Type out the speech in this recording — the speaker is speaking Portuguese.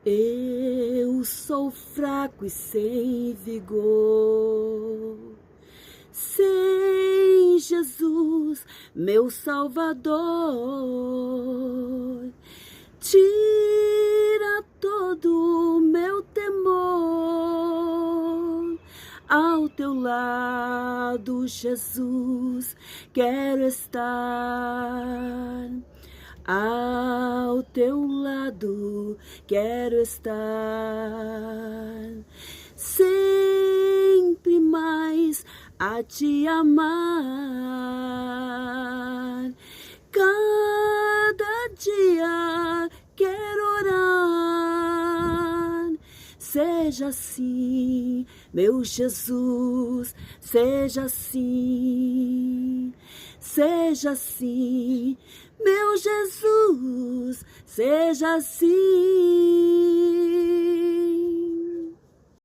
Eu sou fraco e sem vigor, sem Jesus, meu Salvador. Tira todo o meu temor. Ao teu lado, Jesus, quero estar. Ao teu lado quero estar, sempre mais a te amar. Cada dia quero orar. Seja assim, meu Jesus, seja assim, seja assim, meu Jesus, seja assim.